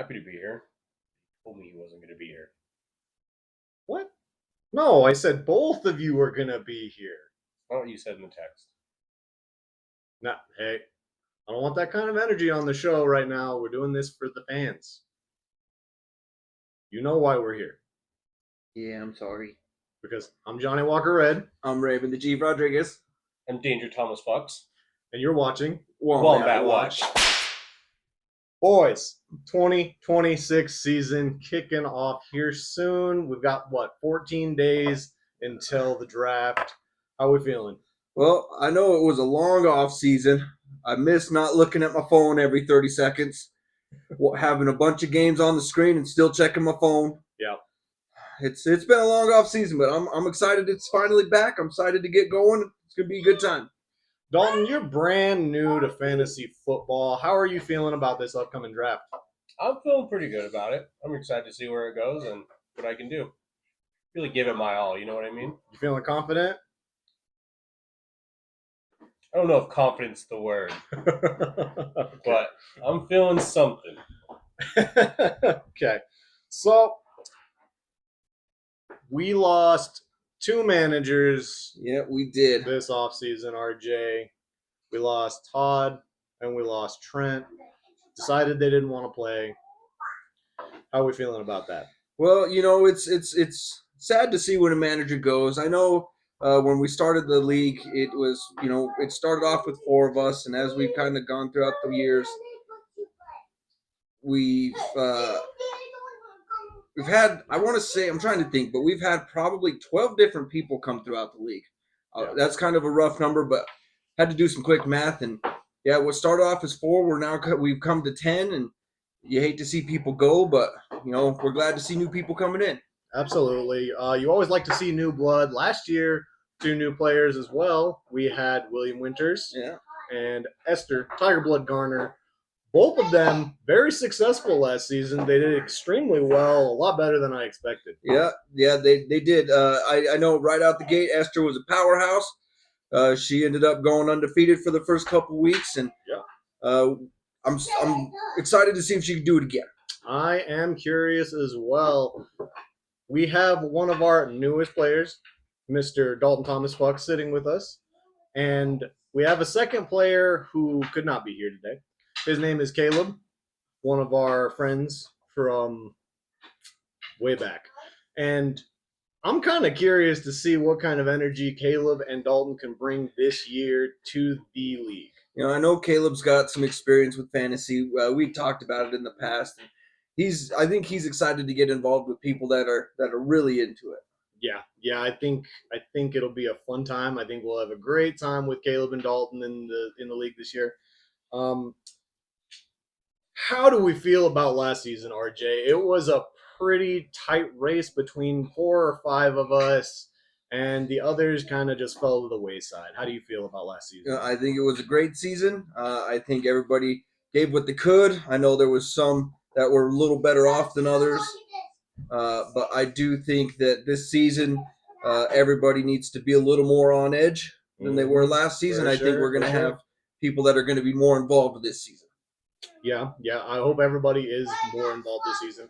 happy to be here. He told me he wasn't going to be here. What? No, I said both of you were going to be here. That's not what you said in the text. Nah, hey, I don't want that kind of energy on the show right now. We're doing this for the fans. You know why we're here. Yeah, I'm sorry. Because I'm Johnny Walker Red. I'm Raven the G. Rodriguez. I'm Danger Thomas Fox. And you're watching Wombat Watch. Boys, 2026 season kicking off here soon. We've got, 14 days until the draft. How are we feeling? Well, I know it was a long off season. I miss not looking at my phone every 30 seconds, having a bunch of games on the screen and still checking my phone. Yeah. It's been a long off season, but I'm excited it's finally back. I'm excited to get going. It's going to be a good time. Dalton, you're brand new to fantasy football. How are you feeling about this upcoming draft? I'm feeling pretty good about it. I'm excited to see where it goes and what I can do. Really give it my all, you know what I mean? You feeling confident? I don't know if confidence is the word, but I'm feeling something. Okay. So, we lost 2 managers. Yeah, we did. This offseason, RJ. We lost Todd and we lost Trent. Decided they didn't want to play. How are we feeling about that? Well, it's sad to see when a manager goes. I know when we started the league, it was, it started off with 4 of us, and as we've kind of gone throughout the years, we've had, I want to say, I'm trying to think, but we've had probably 12 different people come throughout the league. Yeah. That's kind of a rough number, but had to do some quick math, and yeah, what started off as 4, we've come to 10, and you hate to see people go, but we're glad to see new people coming in. Absolutely. You always like to see new blood. Last year, 2 new players as well. We had William Winters and Esther Tiger Blood Garner. Both of them very successful last season. They did extremely well, a lot better than I expected. Yeah, they did. I know right out the gate, Esther was a powerhouse. She ended up going undefeated for the first couple weeks, and I'm excited to see if she can do it again. I am curious as well. We have one of our newest players, Mr. Dalton Thomas Fox, sitting with us, and we have a second player who could not be here today. His name is Caleb, one of our friends from way back. And I'm kind of curious to see what kind of energy Caleb and Dalton can bring this year to the league. I know Caleb's got some experience with fantasy. We talked about it in the past. I think he's excited to get involved with people that are really into it. Yeah. I think it'll be a fun time. I think we'll have a great time with Caleb and Dalton in the league this year. How do we feel about last season, RJ? It was a pretty tight race between 4 or 5 of us, and the others kind of just fell to the wayside. How do you feel about last season? I think it was a great season. I think everybody gave what they could. I know there was some that were a little better off than others, but I do think that this season everybody needs to be a little more on edge than they were last season. I think we're going to have people that are going to be more involved this season. Yeah. I hope everybody is more involved this season.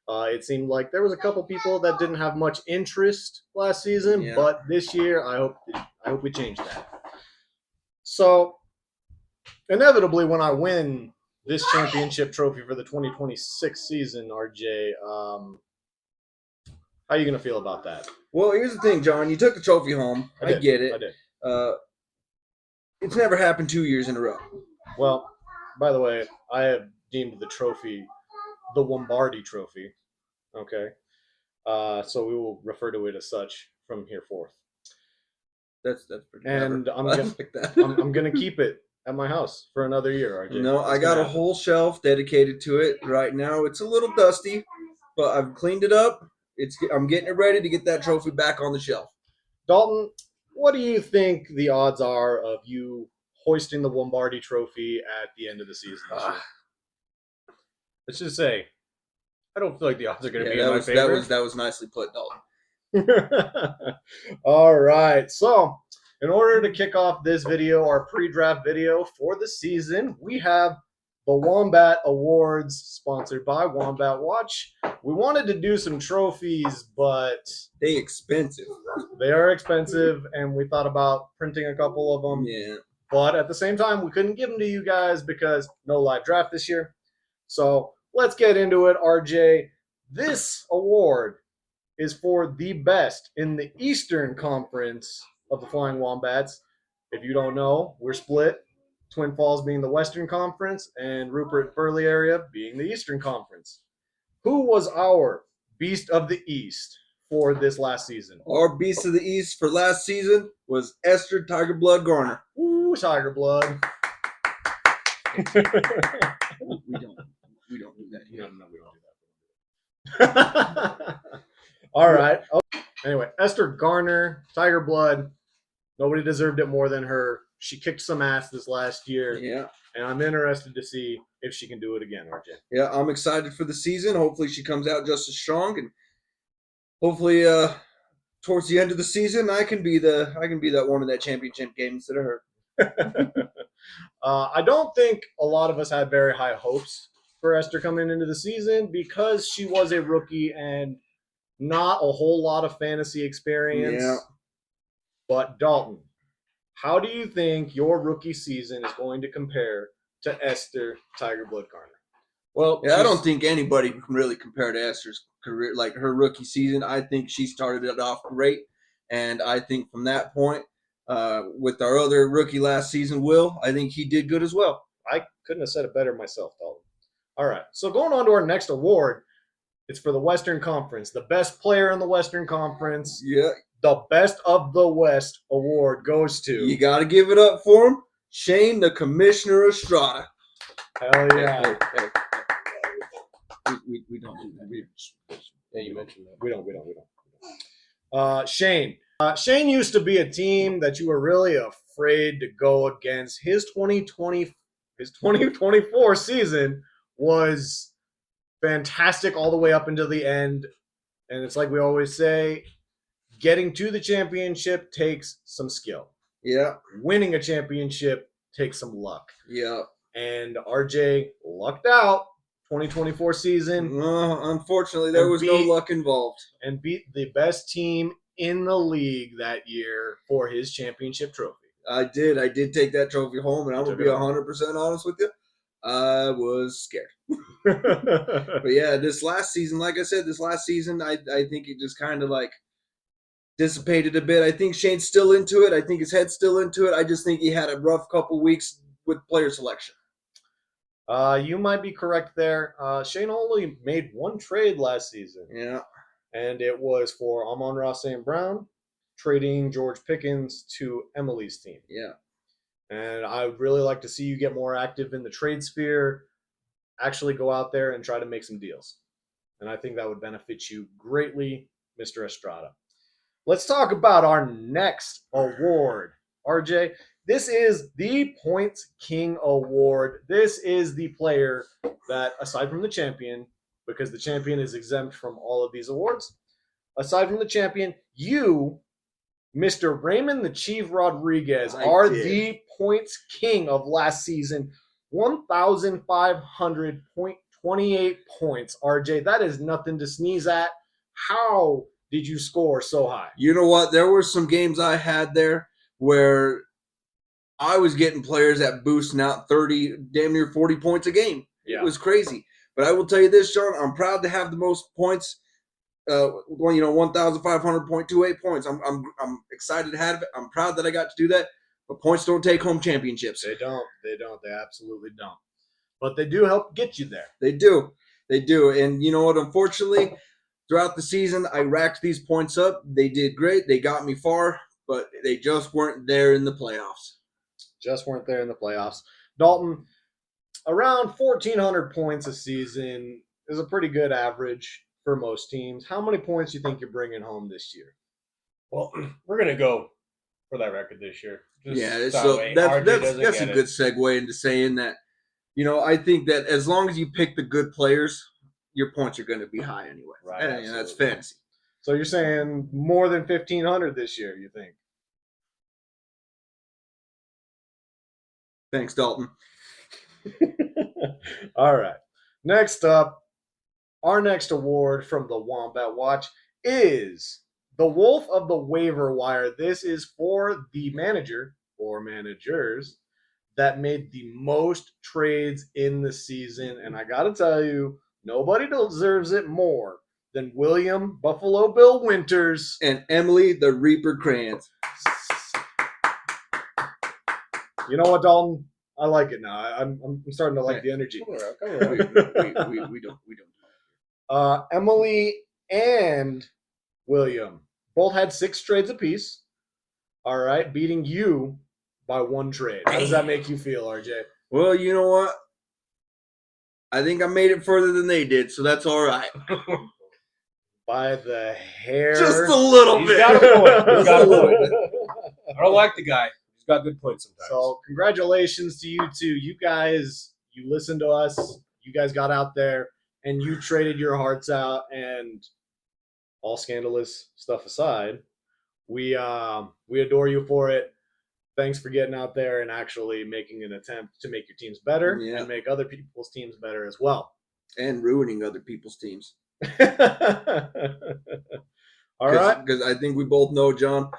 It seemed like there was a couple people that didn't have much interest last season, but this year I hope we change that. So, inevitably, when I win this championship trophy for the 2026 season, RJ, how are you going to feel about that? Well, here's the thing, John. You took the trophy home. I get it. I did. It's never happened 2 years in a row. Well, by the way, I have deemed the trophy the Wombat Trophy. Okay. So we will refer to it as such from here forth. That's pretty and clever. I'm gonna keep it at my house for another year, RJ. No, I got a whole shelf dedicated to it right now. It's a little dusty, but I've cleaned it up. I'm getting it ready to get that trophy back on the shelf. Dalton, what do you think the odds are of you hoisting the Wombat Trophy at the end of the season this year? Let's just say, I don't feel like the odds are going to be in my favor. That was nicely put, Dalton. All right. So, in order to kick off this video, our pre-draft video for the season, we have the Wombat Awards, sponsored by Wombat Watch. We wanted to do some trophies, but They expensive. they are expensive, and we thought about printing a couple of them. Yeah. But at the same time, we couldn't give them to you guys because no live draft this year. So let's get into it, RJ. This award is for the best in the Eastern Conference of the Flying Wombats. If you don't know, we're split. Twin Falls being the Western Conference and Rupert Burley area being the Eastern Conference. Who was our Beast of the East for this last season? Our Beast of the East for last season was Esther Tiger Blood Garner. Ooh, Tiger Blood. We don't do that here. No, we don't do that. All right. Okay. Anyway, Esther Garner, Tiger Blood. Nobody deserved it more than her. She kicked some ass this last year, Yeah. and I'm interested to see if she can do it again, RJ. Yeah, I'm excited for the season. Hopefully she comes out just as strong, and hopefully towards the end of the season I can be that one in that championship game instead of her. I don't think a lot of us had very high hopes for Esther coming into the season because she was a rookie and not a whole lot of fantasy experience. Yeah. But Dalton, how do you think your rookie season is going to compare to Esther Tiger Blood Garner? Well, Yeah, I don't think anybody can really compare to Esther's career, like her rookie season. I think she started it off great, and I think from that point, with our other rookie last season, Will, I think he did good as well. I couldn't have said it better myself, Dalton. All right, so going on to our next award, it's for the Western Conference. The best player in the Western Conference, Yeah, the Best of the West award goes to. you got to give it up for him, Shane, the Commissioner Estrada. Hell yeah. Hey. We don't do that. Yeah, you mentioned that. We don't. Shane. Shane used to be a team that you were really afraid to go against. His 2024 season was fantastic all the way up until the end. And it's like we always say, getting to the championship takes some skill. Yeah, Winning a championship takes some luck. yeah. And RJ lucked out 2024 season Unfortunately, there was no luck involved. and beat the best team in the league that year for his championship trophy. I did take that trophy home, and I'm going to be Took it home. 100% honest with you. I was scared. But yeah, this last season, like I said, I think it just kind of like dissipated a bit. I think Shane's still into it. I think his head's still into it. I just think he had a rough couple weeks with player selection. You might be correct there. Shane only made one trade last season, Yeah. and it was for Amon-Ra St. Brown, trading George Pickens to Emily's team. Yeah. And I would really like to see you get more active in the trade sphere, actually go out there and try to make some deals. And I think that would benefit you greatly, Mr. Estrada. Let's talk about our next award, RJ. This is the Points King Award. This is the player that, aside from the champion, because the champion is exempt from all of these awards, aside from the champion, you, Mr. Raymond the Chief Rodriguez, are the Points King of last season. 1,500.28 points, RJ. That is nothing to sneeze at. How did you score so high? You know what? There were some games I had there where I was getting players that boosting out 30, damn near 40 points a game. Yeah. It was crazy. But I will tell you this, Sean, I'm proud to have the most points. 1,500.28 points. I'm excited to have it. I'm proud that I got to do that. But points don't take home championships. They don't. They absolutely don't. But they do help get you there. They do. And you know what? Unfortunately, throughout the season, I racked these points up. They did great. They got me far, but they just weren't there in the playoffs. Dalton, around 1,400 points a season is a pretty good average for most teams. How many points do you think you're bringing home this year? Well, we're gonna go for that record this year. Yeah, that so way that's RJ doesn't a get good it. segue into saying that. I think that as long as you pick the good players, your points are going to be high anyway. Right, And that's absolutely. fantasy. So you're saying more than 1,500 this year, you think? Thanks, Dalton. All right. Next up, our next award from the Wombat Watch is the Wolf of the Waiver Wire. This is for the manager or managers that made the most trades in the season. And I got to tell you, nobody deserves it more than William Buffalo Bill Winters and Emily the Reaper Crayons. You know what, Dalton? I like it now. I'm starting to like the energy. Come around. We don't. Emily and William both had 6 trades apiece. All right, beating you by 1 trade. How does that make you feel, RJ? Well, you know what? I think I made it further than they did, so that's all right. By the hair. Just a little He's bit. got a point. He's got a point. I don't like the guy. He's got good points sometimes. So congratulations to you two. You guys, you listened to us. You guys got out there and you traded your hearts out. And all scandalous stuff aside, we adore you for it. Thanks for getting out there and actually making an attempt to make your teams better and make other people's teams better as well. And ruining other people's teams. All right. Because I think we both know, John,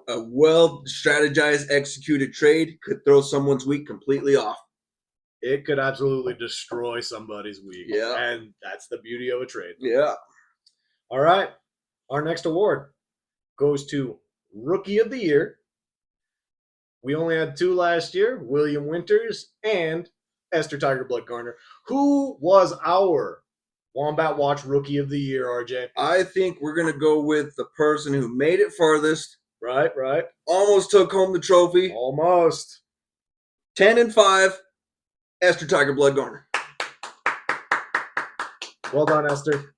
a well-strategized, executed trade could throw someone's week completely off. It could absolutely destroy somebody's week. Yeah. And that's the beauty of a trade. Yeah. All right. Our next award goes to Rookie of the Year. We only had 2 last year, William Winters and Esther Tiger Blood Garner. Who was our Wombat Watch Rookie of the Year, RJ? I think we're going to go with the person who made it farthest. Right. Almost took home the trophy. Almost. 10-5, Esther Tiger Blood Garner. Well done, Esther.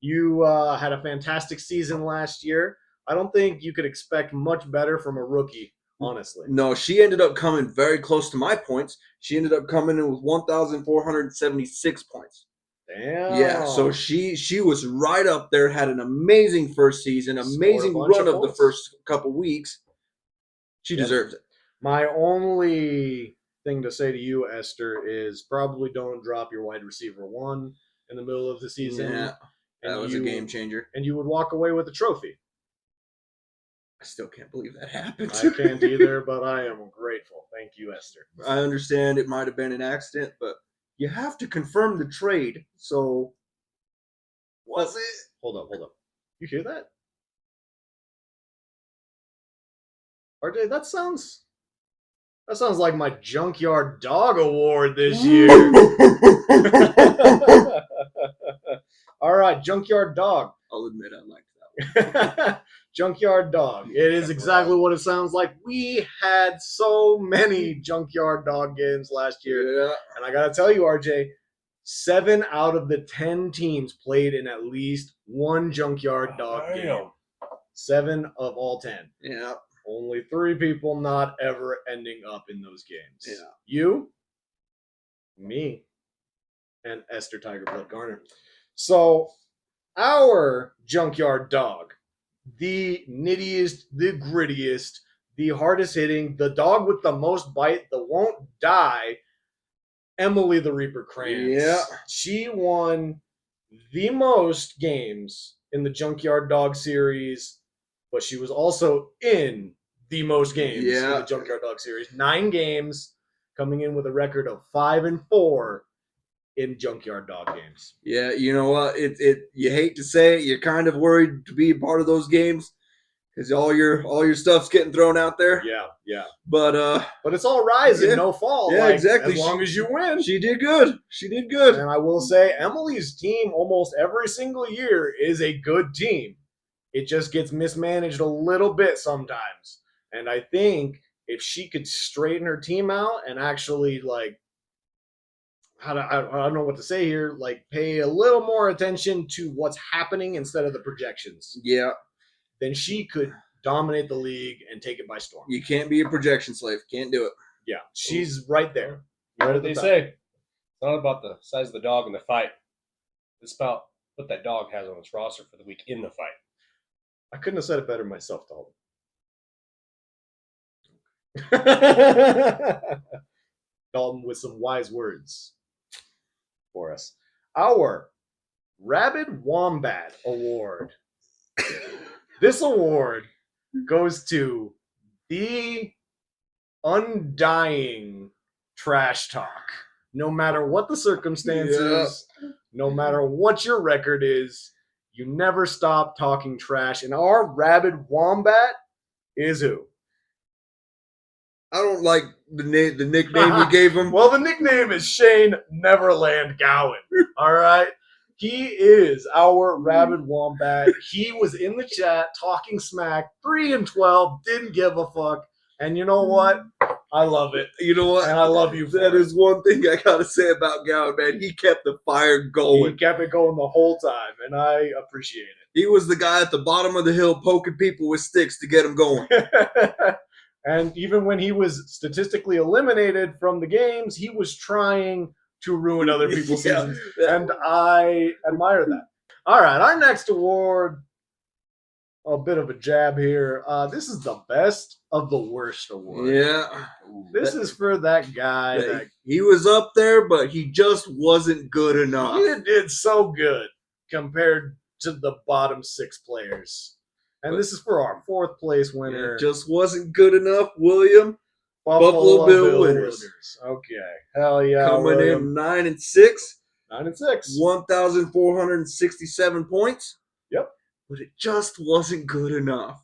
You had a fantastic season last year. I don't think you could expect much better from a rookie, honestly. No, she ended up coming very close to my points. She ended up coming in with 1,476 points. Damn. Yeah, so she was right up there, had an amazing first season, amazing run of the first couple weeks. She deserves it. My only thing to say to you, Esther, is probably don't drop your wide receiver 1 in the middle of the season. Yeah, that was a game changer. And you would walk away with a trophy. I still can't believe that happened. I can't either, but I am grateful. Thank you, Esther. I understand it might have been an accident, but you have to confirm the trade. So, was it? Hold up. You hear that? RJ, that sounds like my Junkyard Dog Award this year. All right, Junkyard Dog. I'll admit I liked that one. Junkyard Dog. It is exactly what it sounds like. We had so many Junkyard Dog games last year. Yeah. And I got to tell you, RJ, 7 out of the 10 teams played in at least one Junkyard Dog game. 7 of all 10. Yeah. Only 3 people not ever ending up in those games. Yeah. You, me, and Esther Tiger Blood Garner. So, our Junkyard Dog, the nittiest, the grittiest, the hardest hitting, the dog with the most bite that won't die, Emily the Reaper Crayons. Yeah. She won the most games in the Junkyard Dog series, but she was also in the most games in the Junkyard Dog series. 9 games, coming in with a record of 5-4 in Junkyard Dog games. Yeah, you know what? You hate to say it, you're kind of worried to be a part of those games because all your stuff's getting thrown out there. Yeah. But it's all rise and no fall. Yeah, exactly. As long as you win. She did good. And I will say, Emily's team almost every single year is a good team. It just gets mismanaged a little bit sometimes. And I think if she could straighten her team out and actually I don't know what to say here, pay a little more attention to what's happening instead of the projections. Yeah. Then she could dominate the league and take it by storm. You can't be a projection slave. Can't do it. Yeah. She's right there. What did they say? It's not about the size of the dog in the fight. It's about what that dog has on its roster for the week in the fight. I couldn't have said it better myself, Dalton. Dalton with some wise words for us. Our Rabid Wombat Award. This award goes to the undying trash talk. No matter what the circumstances, no matter what your record is, you never stop talking trash. And our Rabid Wombat is who? I don't like the nickname you gave him. Well, the nickname is Shane Neverland Gowan. All right. He is our Rabid Wombat. He was in the chat talking smack, 3-12, didn't give a fuck. And you know what? I love it. You know what? And I love you for That it. is one thing I gotta say about Gowan, man. He kept the fire going. He kept it going the whole time, and I appreciate He was the guy at the bottom of the hill poking people with sticks to get them going. it. And even when he was statistically eliminated from the games, he was trying to ruin other people's seasons. And I admire that. All right, our next award, a bit of a jab here. This is the best of the worst award. Yeah. This is for that guy that He was up there, but he just wasn't good enough. he did so good compared to the bottom 6 players. And this is for our 4th place winner. It just wasn't good enough, William. Buffalo Bill winners. Okay. Hell yeah. Coming William. in 9-6. 9-6. 1,467 points. Yep. But it just wasn't good enough.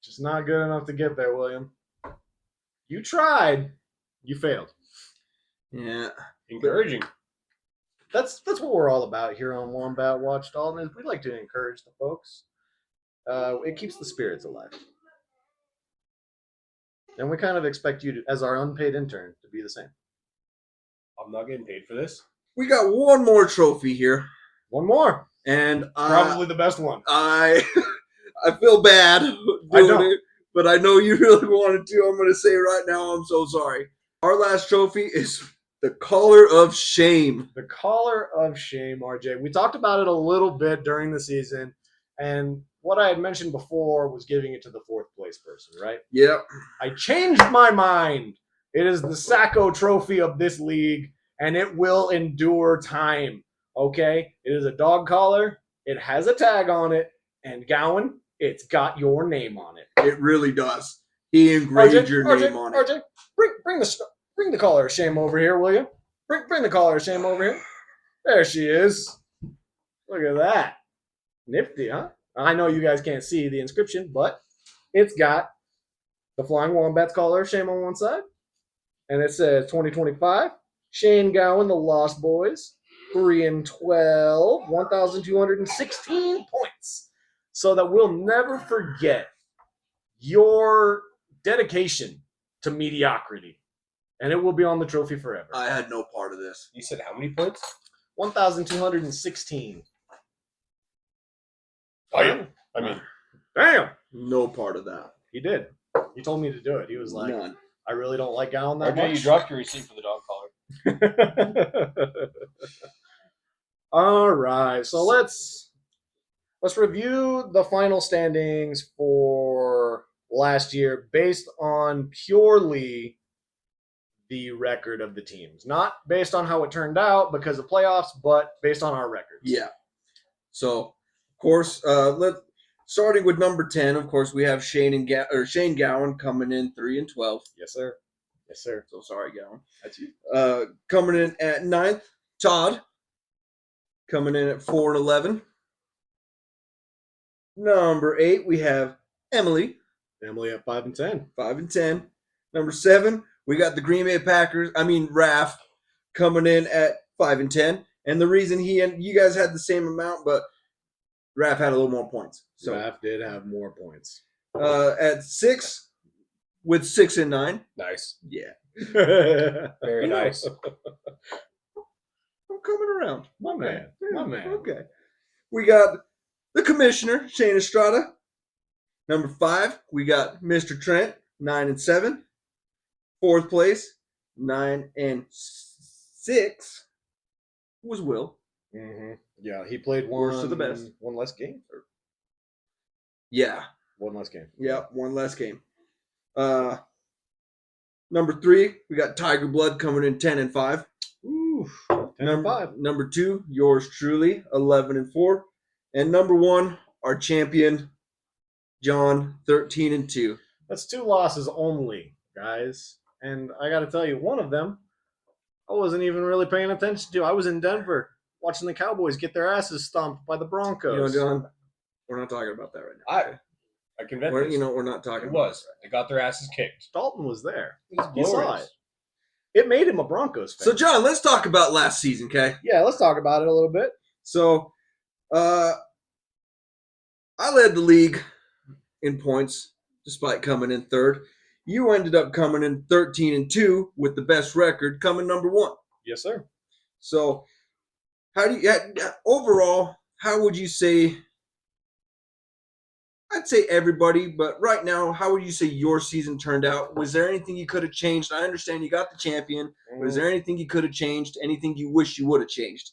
Just not good enough to get there, William. You tried. You failed. Yeah. Encouraging. That's what we're all about here on Wombat Watch, Dalton. We like to encourage the folks. It keeps the spirits alive. And we kind of expect you to, as our unpaid intern, to be the same. I'm not getting paid for this. We got one more trophy here. One more. And Probably the best one. I feel bad doing it, but I know you really wanted to. I'm going to say right now, I'm so sorry. Our last trophy is the Collar of Shame. The Collar of Shame, RJ. We talked about it a little bit during the season, and what I had mentioned before was giving it to the 4th place person, right? Yep. I changed my mind. It is the Sacco Trophy of this league, and it will endure time. Okay? It is a dog collar. It has a tag on it, and Gowan, it's got your name on it. It really does. He engraved your name on it. RJ, bring the collar of shame over here, will you? Bring the collar of shame over here. There she is. Look at that. Nifty, huh? I know you guys can't see the inscription, but it's got the Flying Wombats collar of shame on one side, and it says 2025 Shane Gowan, the Lost Boys, 3-12, 1,216 points. So that we'll never forget your dedication to mediocrity, and it will be on the trophy forever. I had no part of this. You said how many points? 1,216. I mean, Damn. No part of that. He did. He told me to do it. He was like, None. I really don't like Gowan that RJ, you much. dropped your receipt for the dog collar. All right. So let's review the final standings for last year based on purely the record of the teams. Not based on how it turned out because of playoffs, but based on our records. Yeah. So, of course, starting with number 10, of course, we have Shane Gowan coming in 3-12. Yes, sir. Yes, sir. So sorry, Gowan. That's you. Coming in at 9th, Todd. Coming in at 4-11. Number 8, we have Emily. Emily at 5-10. 5-10. Number 7, we got the Green Bay Packers. Raph coming in at 5-10. And the reason he and you guys had the same amount, but Raph had a little more points. So Raph did have more points. at 6 with 6-9. Nice. Yeah. Very nice. I'm coming around. My man. My man. Okay. We got the commissioner, Shane Estrada. Number 5, we got Mr. Trent, 9-7. 4th place, 9-6 was Will. Mm-hmm. Yeah, he played Worst of the best. one less game. Or Yeah. one less game. Yeah, one less game. Number 3, we got Tiger Blood coming in 10-5. Ooh, 10-5. Number 2, yours truly, 11-4. And number 1, our champion, John, 13-2. That's 2 losses only, guys. And I got to tell you, one of them I wasn't even really paying attention to. I was in Denver watching the Cowboys get their asses stomped by the Broncos. John, we're not talking about that right now. I convinced We're not talking it about was. They got their asses kicked. Dalton was there. It was He saw glorious. it. It made him a Broncos fan. So, John, let's talk about last season, okay? Yeah, let's talk about it a little bit. So, I led the league in points despite coming in third. You ended up coming in 13-2 with the best record, coming number 1. Yes, sir. So, how do you overall? How would you say? I'd say everybody, but right now, how would you say your season turned out? Was there anything you could have changed? I understand you got the champion. Was there anything you could have changed? Anything you wish you would have changed?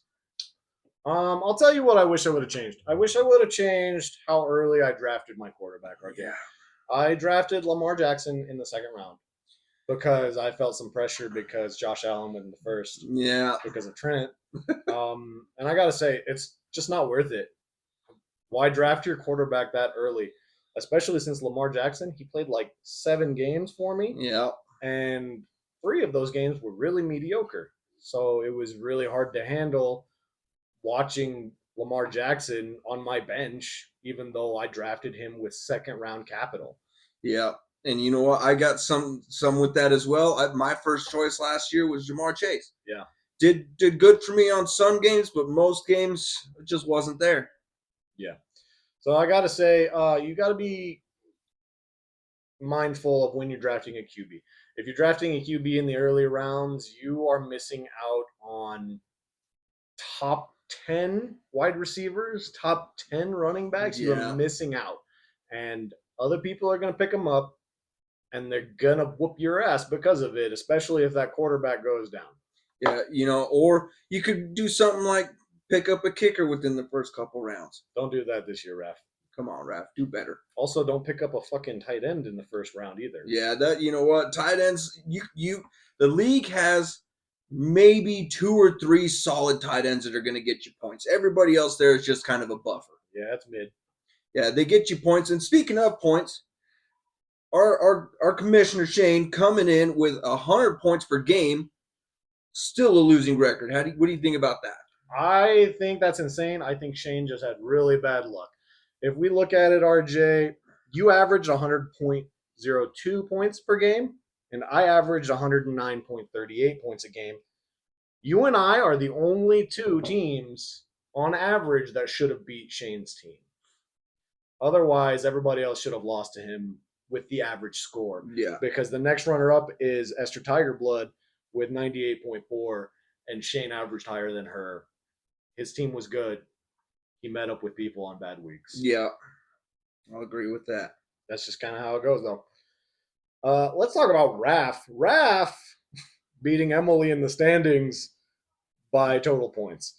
I'll tell you what I wish I would have changed. I wish I would have changed how early I drafted my quarterback. Yeah. I drafted Lamar Jackson in the second round because I felt some pressure because Josh Allen went in the first Yeah. because of Trent. And I got to say, it's just not worth it. Why draft your quarterback that early? Especially since Lamar Jackson, he played like 7 games for me. Yeah. And 3 of those games were really mediocre. So it was really hard to handle watching Lamar Jackson on my bench, even though I drafted him with second round capital. Yeah. And you know what? I got some with that as well. My first choice last year was Jamar Chase. Yeah. Did good for me on some games, but most games it just wasn't there. Yeah. So I got to say, you got to be mindful of when you're drafting a QB. If you're drafting a QB in the early rounds, you are missing out on top 10 wide receivers, top 10 running backs. Yeah. You're missing out. And other people are going to pick them up, and they're going to whoop your ass because of it, especially if that quarterback goes down. Yeah, or you could do something like pick up a kicker within the first couple rounds. Don't do that this year, Raf. Come on, Raph, do better. Also, don't pick up a fucking tight end in the first round either. Yeah, that you know what? Tight ends, the league has maybe 2 or 3 solid tight ends that are going to get you points. Everybody else there is just kind of a buffer. Yeah, it's mid. Yeah, they get you points. And speaking of points, our commissioner Shane coming in with 100 points per game, still a losing record. What do you think about that? I think that's insane. I think Shane just had really bad luck. If we look at it, RJ, you averaged 100.02 points per game, and I averaged 109.38 points a game. You and I are the only 2 teams on average that should have beat Shane's team. Otherwise, everybody else should have lost to him with the average score. Yeah. Because the next runner-up is Esther Tigerblood with 98.4, and Shane averaged higher than her. His team was good. He met up with people on bad weeks. Yeah, I'll agree with that. That's just kind of how it goes, though. Let's talk about Raf. Raf beating Emily in the standings by total points.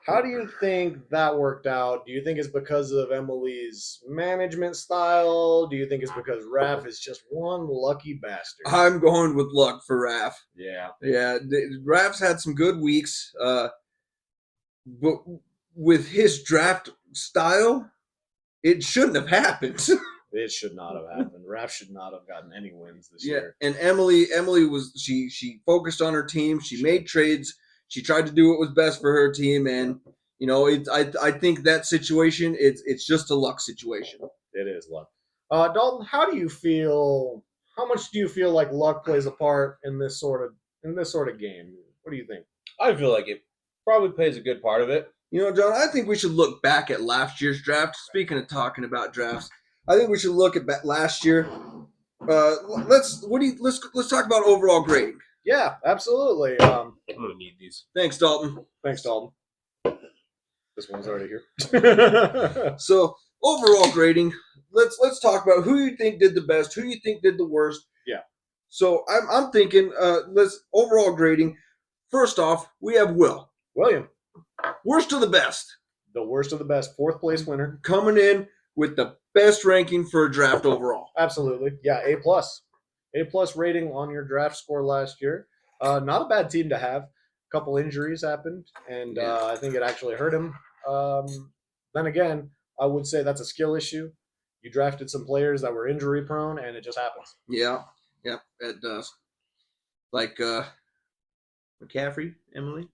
How do you think that worked out? Do you think it's because of Emily's management style? Do you think it's because Raf is just one lucky bastard? I'm going with luck for Raph. Yeah. Yeah, Raph's had some good weeks, but with his draft style, it shouldn't have happened. It should not have happened. Raf should not have gotten any wins this year. And Emily was she focused on her team. She made trades. She tried to do what was best for her team, and I think that situation it's just a luck situation. It is luck. Dalton, how do you feel? How much do you feel like luck plays a part in this sort of game? What do you think? I feel like it probably plays a good part of it. John, I think we should look back at last year's draft. Speaking of talking about drafts, I think we should look at last year. Let's talk about overall grading. Yeah, absolutely. I'm gonna need these. Thanks, Dalton. Thanks, Dalton. This one's already here. So overall grading. Let's talk about who you think did the best, who you think did the worst. Yeah. So I'm thinking. Let's overall grading. First off, we have William. Worst of the best. The worst of the best. 4th place winner. Coming in with the best ranking for a draft overall. Absolutely. Yeah, A+. A+ rating on your draft score last year. Not a bad team to have. A couple injuries happened, and I think it actually hurt him. Then again, I would say that's a skill issue. You drafted some players that were injury prone, and it just happens. Yeah, it does. Like McCaffrey, Emily.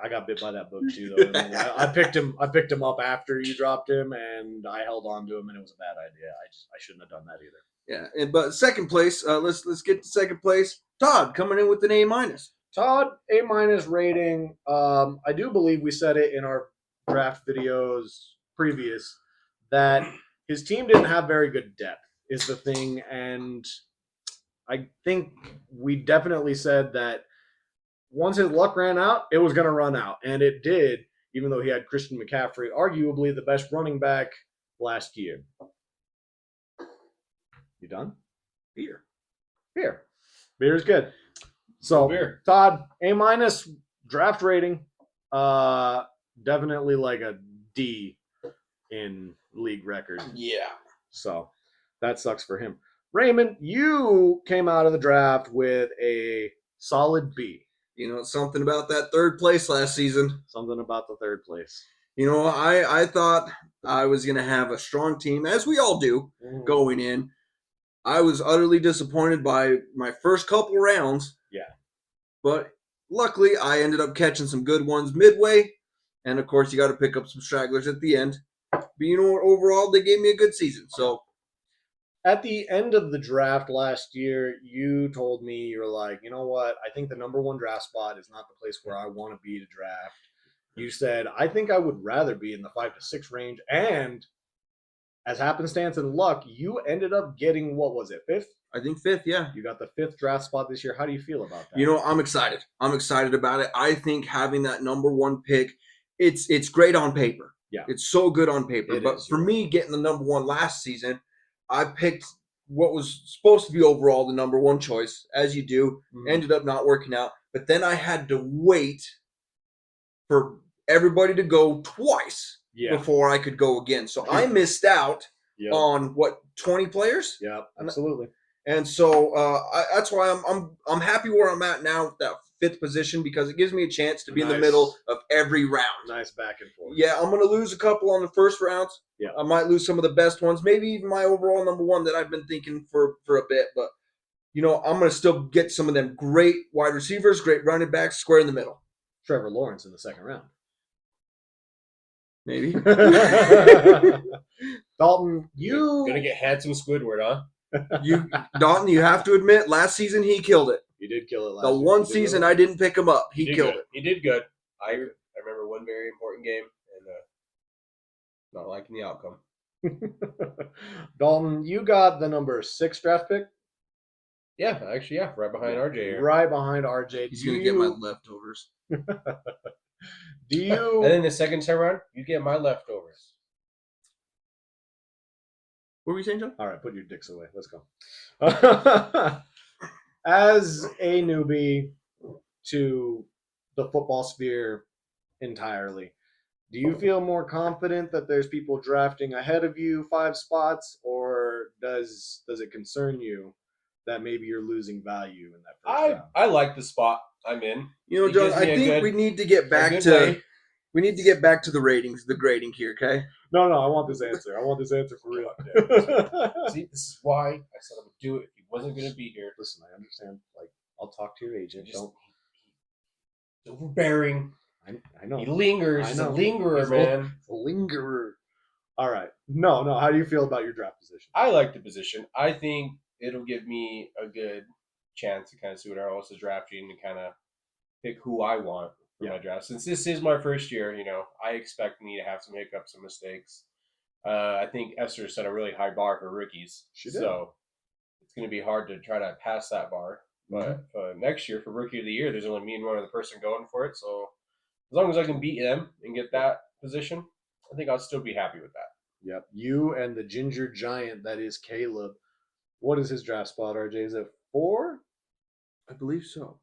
I got bit by that bug too, though. I picked him up after you dropped him, and I held on to him, and it was a bad idea. I shouldn't have done that either. Yeah, but second place. Let's get to second place. Todd coming in with an A-. Todd, A- rating. I do believe we said it in our draft videos previous that his team didn't have very good depth is the thing, and I think we definitely said that once his luck ran out, it was going to run out, and it did, even though he had Christian McCaffrey, arguably the best running back last year. You done? Beer. Beer's good. So, Beer. Todd, A- draft rating. Definitely like a D in league record. Yeah. So, that sucks for him. Raymond, you came out of the draft with a solid B. You know, something about that third place last season. Something about the third place. You know, I thought I was going to have a strong team, as we all do, going in. I was utterly disappointed by my first couple rounds. Yeah. But luckily, I ended up catching some good ones midway. And, of course, you got to pick up some stragglers at the end. But, you know what? Overall, they gave me a good season. So, at the end of the draft last year, you told me, you were like, you know what? I think the number one draft spot is not the place where I want to be to draft. You said, I think I would rather be in the 5 to 6 range. And as happenstance and luck, you ended up getting, what was it, 5th? I think 5th, yeah. You got the 5th draft spot this year. How do you feel about that? You know, I'm excited. I'm excited about it. I think having that number one pick, it's great on paper. Yeah. It's so good on paper. But is, for me, getting the number one last season, I picked what was supposed to be overall the number one choice, as you do. Ended up not working out. But then I had to wait for everybody to go twice before I could go again. So I missed out on, 20 players? Yeah, absolutely. And so that's why I'm happy where I'm at now with that 5th position, because it gives me a chance to be in the middle of every round. Nice back and forth. Yeah, I'm going to lose a couple on the first rounds. Yeah. I might lose some of the best ones, maybe even my overall number one that I've been thinking for a bit. But, you know, I'm going to still get some of them great wide receivers, great running backs, square in the middle. Trevor Lawrence in the second round. Maybe. Dalton, you Gonna get handsome Squidward, huh? Dalton, you have to admit, last season he killed it. You did kill it last The year. one season I didn't pick him up, he killed good. it. He did good. I remember one very important game and not liking the outcome. Dalton, you got the number 6 draft pick. Yeah, actually, right behind RJ here. Right behind RJ. He's going to get my leftovers. Do you? And then the second time around, you get my leftovers. What were you saying, John? All right, put your dicks away. Let's go. As a newbie to the football sphere entirely, do you feel more confident that there's people drafting ahead of you 5 spots, or does it concern you that maybe you're losing value in that first round? I like the spot I'm in. You know, John, I think we need to get back to the ratings, the grading here, okay? No, I want this answer. I want this answer for real. See, this is why I said I would do it if he wasn't going to be here. Listen, I understand. Like, I'll talk to your agent. He's overbearing. I know. He lingers. He's a lingerer, He's man. a lingerer. All right. No. How do you feel about your draft position? I like the position. I think it'll give me a good chance to kind of see what everyone else is drafting and kind of pick who I want for my draft. Since this is my first year, you know, I expect me to have some hiccups and mistakes. I think Esther set a really high bar for rookies. She did. So it's going to be hard to try to pass that bar. But next year, for Rookie of the Year, there's only me and one other person going for it. So as long as I can beat them and get that position, I think I'll still be happy with that. Yep. You and the ginger giant that is Caleb. What is his draft spot, RJ? Is it 4? I believe so.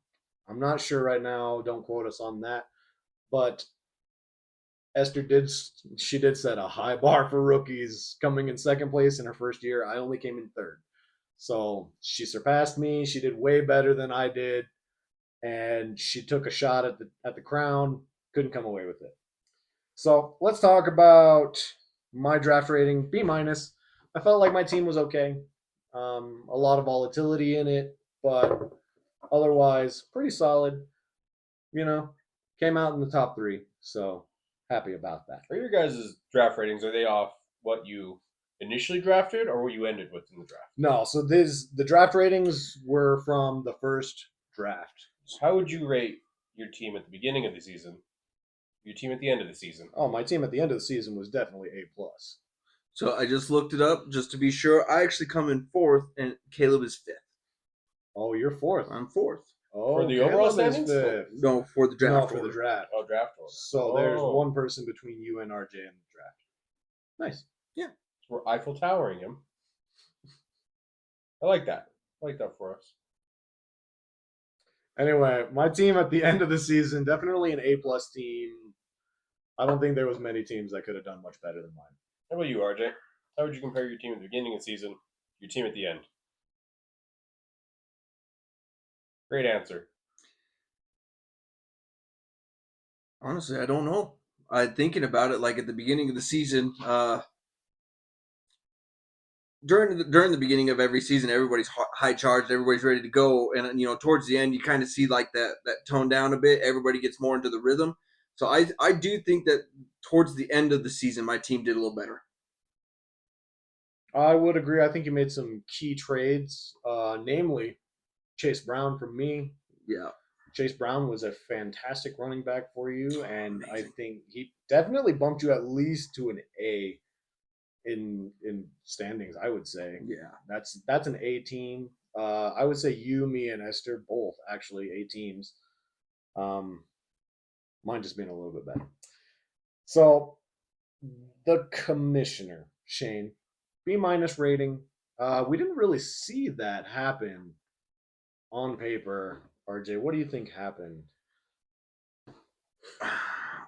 I'm not sure right now. Don't quote us on that. But Esther did set a high bar for rookies, coming in second place in her first year. I only came in third. So she surpassed me. She did way better than I did, and she took a shot at the crown. Couldn't come away with it. So let's talk about my draft rating, B minus. I felt like my team was okay. A lot of volatility in it, but otherwise pretty solid. You know, came out in the top 3, so happy about that. Are your guys' draft ratings, are they off what you initially drafted or what you ended with in the draft? No, so the draft ratings were from the first draft. How would you rate your team at the beginning of the season? Your team at the end of the season? Oh, my team at the end of the season was definitely A plus. So I just looked it up just to be sure. I actually come in 4th, and Caleb is 5th. Oh, you're 4th. I'm 4th. Oh, For the overall Caleb is standings? 5th. No, for the draft. No, for order. the draft. Oh, draft order. So there's one person between you and RJ in the draft. Nice. So we're Eiffel Towering him. I like that. I like that for us. Anyway, my team at the end of the season, definitely an A plus team. I don't think there was many teams that could have done much better than mine. How about you, RJ? How would you compare your team at the beginning of the season, your team at the end? Great answer. Honestly, I don't know. I'm thinking about it like at the beginning of the season. During the beginning of every season, everybody's high charged, everybody's ready to go, and towards the end, you kind of see like that tone down a bit. Everybody gets more into the rhythm. So I do think that towards the end of the season, my team did a little better. I would agree. I think you made some key trades, namely Chase Brown from me. Yeah. Chase Brown was a fantastic running back for you, and I think he definitely bumped you at least to an A in standings. I would say, Yeah. that's an A team. I would say you, me, and Esther both actually A teams. Mine just being a little bit better. So the commissioner, Shane, B minus rating. We didn't really see that happen on paper. RJ, what do you think happened?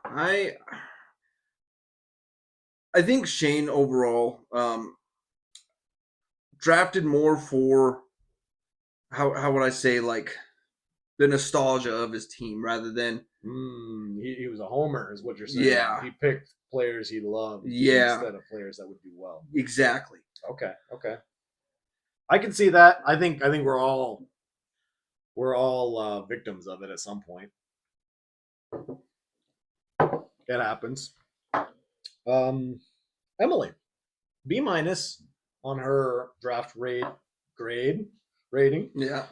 I think Shane overall drafted more for how would I say, like, the nostalgia of his team rather than He was a homer, is what you're saying. Yeah. He picked players he loved instead of players that would do well. exactly. Okay. I can see that. I think we're all victims of it at some point. It happens. Emily, B minus on her draft rating. Yeah.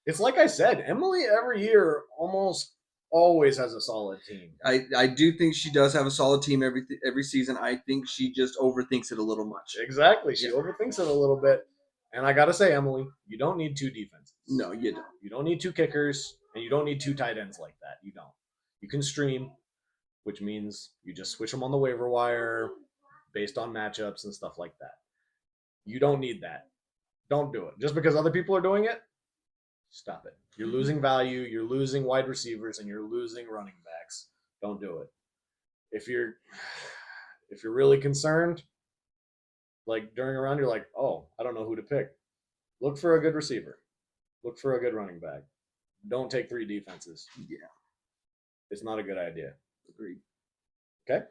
It's like I said, Emily every year almost always has a solid team. I do think she does have a solid team every season. I think she just overthinks it a little much. Exactly. She Yeah. overthinks it a little bit. And I got to say, Emily, you don't need 2 defenses. No, you don't. You don't need 2 kickers, and you don't need 2 tight ends like that. You don't. You can stream, which means you just switch them on the waiver wire based on matchups and stuff like that. You don't need that. Don't do it. Just because other people are doing it, stop it. You're losing value, you're losing wide receivers, and you're losing running backs. Don't do it. If you're really concerned, like during a round, you're like, oh, I don't know who to pick. Look for a good receiver. Look for a good running back. Don't take 3 defenses. Yeah. It's not a good idea. Agreed. Okay.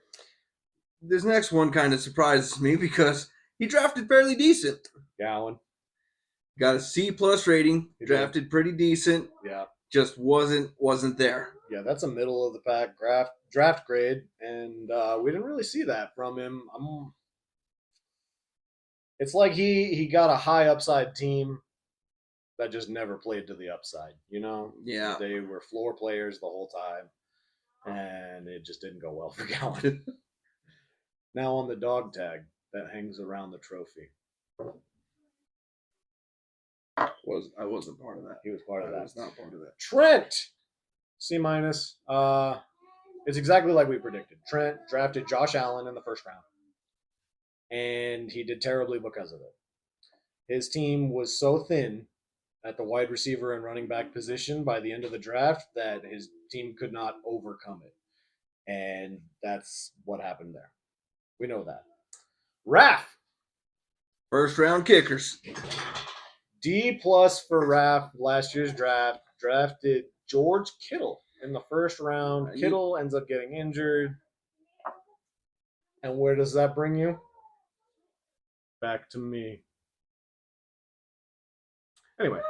This next one kind of surprises me because he drafted fairly decent. Gowan. Got a C plus rating. He did. Drafted pretty decent. Yeah. Just wasn't there. Yeah, that's a middle of the pack draft grade, and we didn't really see that from him. It's like he got a high upside team that just never played to the upside. Yeah. They were floor players the whole time, and it just didn't go well for Gowan. Now on the dog tag that hangs around the trophy. I wasn't part of that. He was part of I that. was not part of that. Trent, C minus. It's exactly like we predicted. Trent drafted Josh Allen in the first round, and he did terribly because of it. His team was so thin at the wide receiver and running back position by the end of the draft that his team could not overcome it, and that's what happened there. We know that. Raph, First round kickers. D plus for Raph. Last year's draft drafted George Kittle in the first round. Kittle ends up getting injured. And where does that bring you? Back to me. Anyway,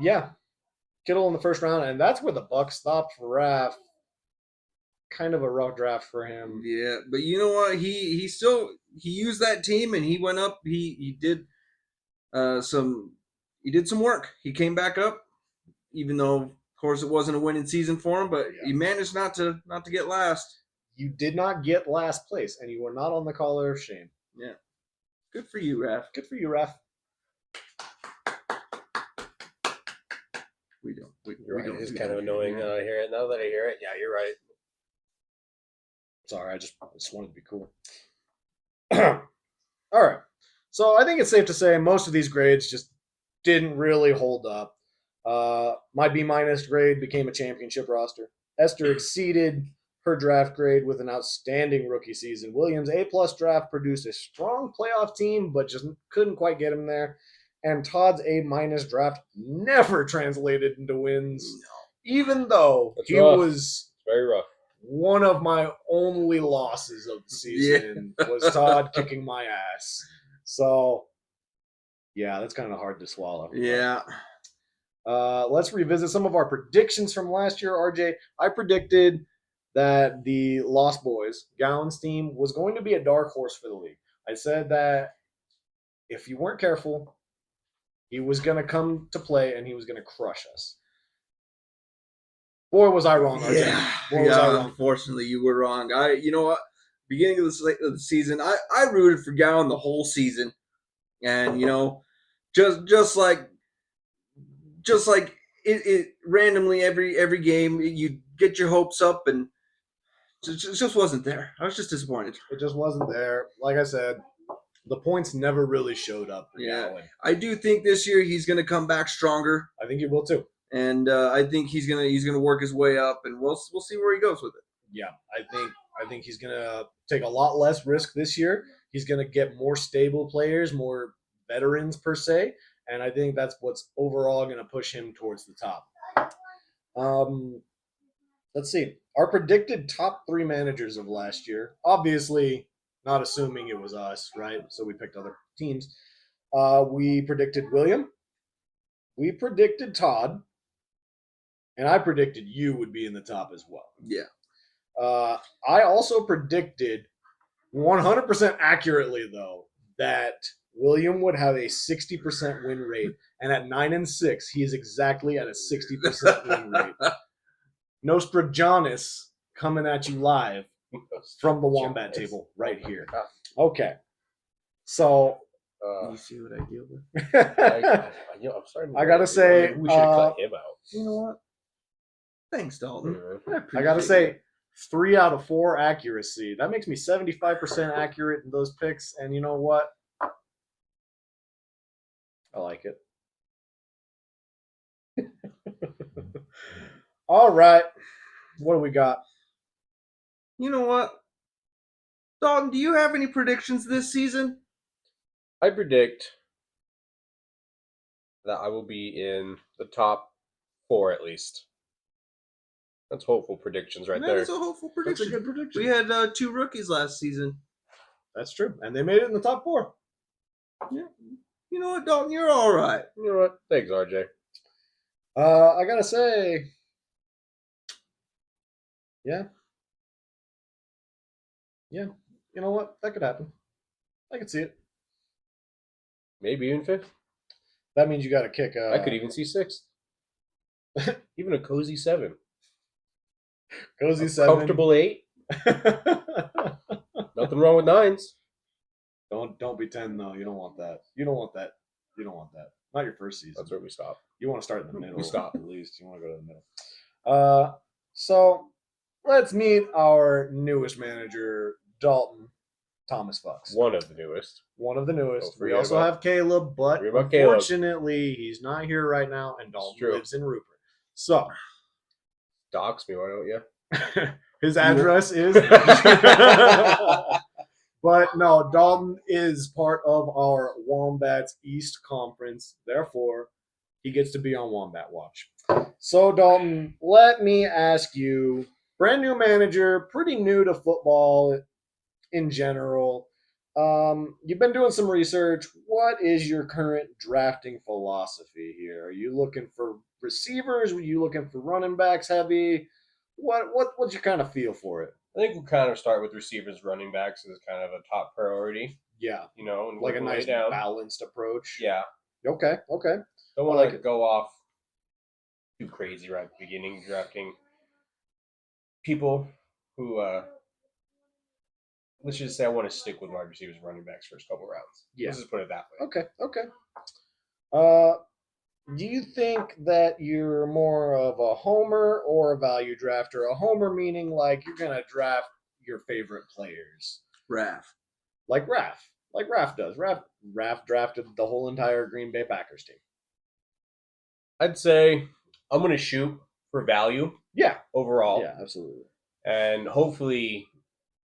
yeah, Kittle in the first round, and that's where the buck stopped for Raph. Kind of a rough draft for him. Yeah, but you know what? He used that team and he went up. He did some work. He came back up, even though of course it wasn't a winning season for him, but he managed not to get last. You did not get last place, and you were not on the collar of shame. Yeah, good for you, Raph. Good for you, Raph. We don't. You're right. It's kind of annoying that I hear it. Now that I hear it, yeah, you're right. Sorry, I just wanted to be cool. All right. So I think it's safe to say most of these grades just didn't really hold up. My B- grade became a championship roster. Esther exceeded her draft grade with an outstanding rookie season. Williams' A+ draft produced a strong playoff team, but just couldn't quite get him there. And Todd's A- draft never translated into wins, even though he was very rough. One of my only losses of the season was Todd kicking my ass. So, yeah, that's kind of hard to swallow. Yeah. Let's revisit some of our predictions from last year, RJ. I predicted that the Lost Boys, Gowan's team, was going to be a dark horse for the league. I said that if you weren't careful, he was going to come to play and he was going to crush us. Boy, was I wrong, RJ. Yeah, Boy, was I wrong. Unfortunately, you were wrong. You know what? Beginning of the season, I rooted for Gowan the whole season, and you know, just like it randomly every game, you get your hopes up, and it just wasn't there. I was just disappointed. It just wasn't there. Like I said, the points never really showed up. Yeah, I do think this year he's going to come back stronger. I think he will too. And I think he's gonna work his way up, and we'll see where he goes with it. Yeah, I think he's gonna take a lot less risk this year. He's gonna get more stable players, more veterans per se, and I think that's what's overall gonna push him towards the top. Let's see. Our predicted top 3 managers of last year, obviously not assuming it was us, right? So we picked other teams. We predicted William. We predicted Todd. And I predicted you would be in the top as well. Yeah. I also predicted 100% accurately, though, that William would have a 60% win rate. And at 9-6, he is exactly at a 60% win rate. Nostra-Johnus coming at you live from the Wombat table right here. Okay. So. You see what I deal with? I'm sorry. I got to say. We should have cut him out. You know what? Thanks, Dalton. I gotta say, 3 out of 4 accuracy. That makes me 75% accurate in those picks. And you know what? I like it. All right. What do we got? You know what? Dalton, do you have any predictions this season? I predict that I will be in the top 4 at least. That's hopeful predictions there. That is a hopeful prediction. That's a good prediction. We had 2 rookies last season. That's true. And they made it in the top 4. Yeah. You know what, Dalton? You're all right. You know what? Thanks, RJ. I gotta say, yeah. You know what? That could happen. I could see it. Maybe even 5th. That means you got to kick. I could even see 6th. Even a cozy 7. Cozy 7. Comfortable 8. Nothing wrong with 9s. Don't be 10 though. You don't want that. You don't want that. Not your first season. That's where we stop. You want to start in the middle. We stop. At least you want to go to the middle. So let's meet our newest manager, Dalton Thomas Fox. One of the newest. We also have Caleb, but unfortunately, he's not here right now, and Dalton lives in Rupert. So, dox me, why don't you? His address is. But no, Dalton is part of our Wombats East Conference. Therefore, he gets to be on Wombat Watch. So, Dalton, let me ask you, brand new manager, pretty new to football in general. You've been doing some research. What is your current drafting philosophy here? Are you looking for receivers? Were you looking for running backs heavy? What's your kind of feel for it? I think we'll kind of start with receivers, running backs as kind of a top priority, Yeah, and like work a our way nice down. balanced approach. Yeah, Okay. don't I want like to it. go off too crazy right at the beginning drafting people who let's just say I want to stick with wide receivers and running backs first couple rounds. Yeah. Let's just put it that way. Okay. Uh, do you think that you're more of a homer or a value drafter? A homer meaning like you're gonna draft your favorite players, Raph. like Raph does. Raph drafted the whole entire Green Bay Packers team. I'd say I'm going to shoot for value Yeah, overall, yeah, absolutely. and hopefully,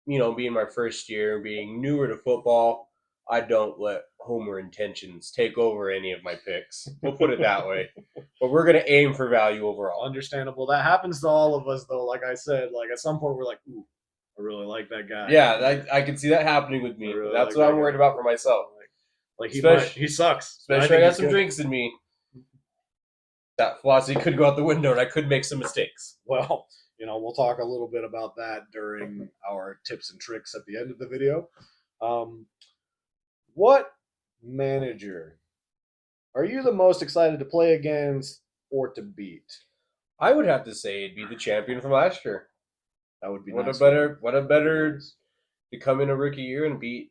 being my first year, being newer to football, I don't let homer intentions take over any of my picks. We'll put it that way. But we're going to aim for value overall. Understandable. That happens to all of us, though. Like I said, like at some point we're like, ooh, I really like that guy. Yeah, I can see that happening with me. I really That's like what that I'm worried guy. about for myself. Like Especially- he sucks. Especially I got he's some good. drinks in me. That philosophy could go out the window, and I could make some mistakes. Well, we'll talk a little bit about that during our tips and tricks at the end of the video. What manager are you the most excited to play against or to beat? I would have to say it'd be the champion from last year. That would be What nice. a better to come in a rookie year and beat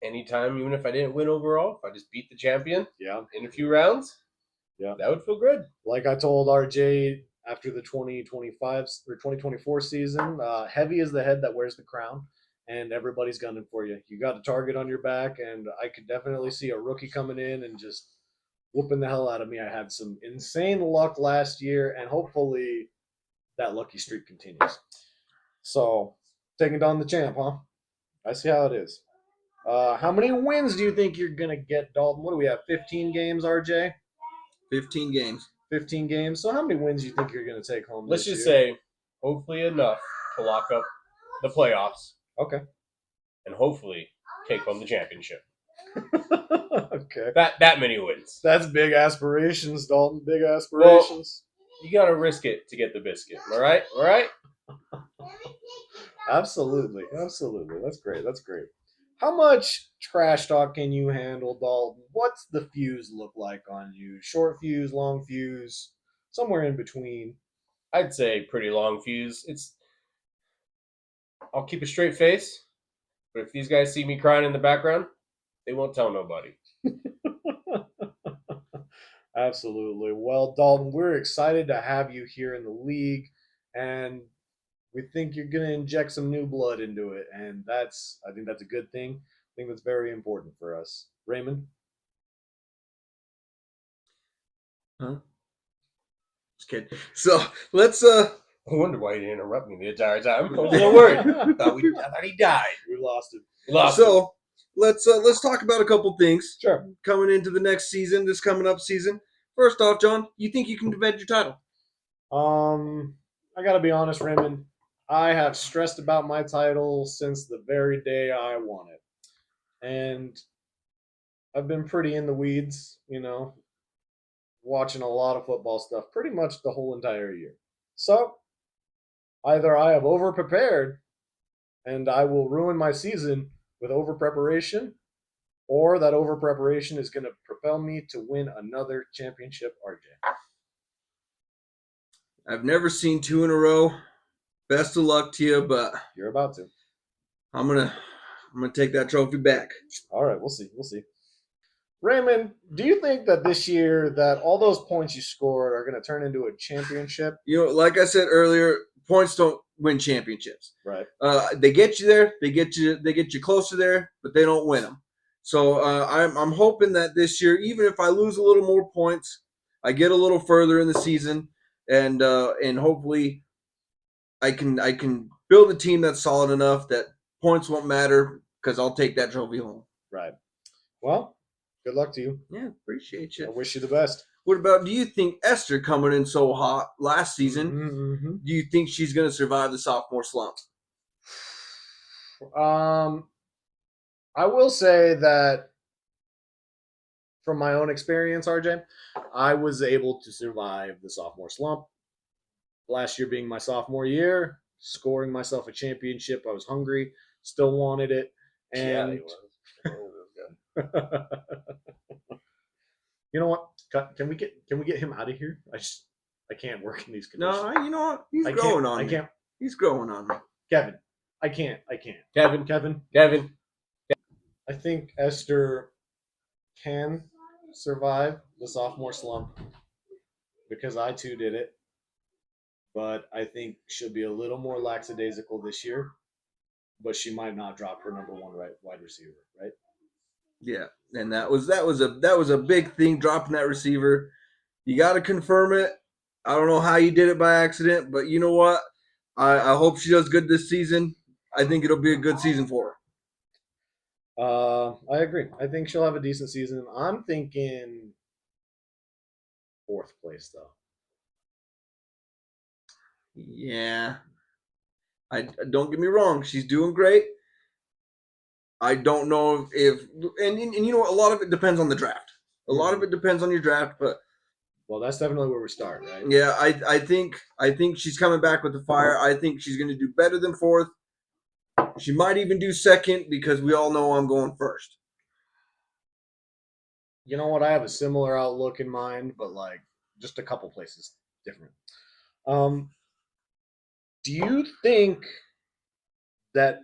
anytime, even if I didn't win overall. If I just beat the champion Yeah. in a few rounds, Yeah. that would feel good. Like I told RJ after the 2025 or 2024 season, heavy is the head that wears the crown, and everybody's gunning for you. You got a target on your back, and I could definitely see a rookie coming in and just whooping the hell out of me. I had some insane luck last year, and hopefully that lucky streak continues. So, taking down the champ, huh? I see how it is. How many wins do you think you're going to get, Dalton? What do we have, 15 games, RJ? 15 games. 15 games. So how many wins do you think you're going to take home Let's this just year? say, hopefully enough to lock up the playoffs Okay. and hopefully take home the championship. Okay. That many wins. That's big aspirations, Dalton. Big aspirations. You got to risk it to get the biscuit. All right? All right? Absolutely. That's great. How much trash talk can you handle, Dalton? What's the fuse look like on you? Short fuse, long fuse, somewhere in between. I'd say pretty long fuse. I'll keep a straight face, but if these guys see me crying in the background, they won't tell nobody. Absolutely. Well, Dalton, we're excited to have you here in the league, and we think you're going to inject some new blood into it, and I think that's a good thing. I think that's very important for us. Raymond? Huh? Just kidding. So let's I wonder why you didn't interrupt me the entire time. I was a little worried. I thought he died. We lost it. So let's talk about a couple things Sure. coming into the next season, this coming up season. First off, John, you think you can defend your title? I got to be honest, Raymond. I have stressed about my title since the very day I won it. And I've been pretty in the weeds, watching a lot of football stuff pretty much the whole entire year. So, either I have over prepared and I will ruin my season with over preparation, or that over preparation is going to propel me to win another championship, RJ. I've never seen 2 in a row. Best of luck to you, but You're about to. I'm gonna take that trophy back. All right, we'll see. Raymond, do you think that this year that all those points you scored are going to turn into a championship? Like I said earlier, points don't win championships. Right. They get you there. They get you closer there, but they don't win them. So I'm hoping that this year, even if I lose a little more points, I get a little further in the season, and hopefully I can build a team that's solid enough that points won't matter. because I'll take that trophy home. Right. Well, good luck to you. Yeah, appreciate I you. wish you the best. What about, do you think Esther coming in so hot last season, Mm-hmm. do you think she's going to survive the sophomore slump? I will say that from my own experience, RJ, I was able to survive the sophomore slump. Last year being my sophomore year, scoring myself a championship. I was hungry, still wanted it, and he was. Oh, that was good. you know what? Can we get him out of here? I can't work in these conditions. No, you know what? He's I growing can't. on I me. can't. He's growing on me. Kevin, I can't. Kevin. I think Esther can survive the sophomore slump because I too did it. But I think she'll be a little more lackadaisical this year. But she might not drop her number one wide receiver, right? Yeah, and that was a big thing, dropping that receiver. You got to confirm it. I don't know how you did it by accident, but you know what? I hope she does good this season. I think it'll be a good season for her. I agree. I think she'll have a decent season. I'm thinking 4th place though. Yeah. I don't get me wrong, she's doing great. I don't know if and you know, a lot of it depends on the draft. A lot of it depends on your draft, but well, that's definitely where we start, right? yeah, I think she's coming back with the fire. I think she's going to do better than 4th. She might even do 2nd because we all know I'm going 1st. You know what? I have a similar outlook in mind, but like just a couple places different. Do you think that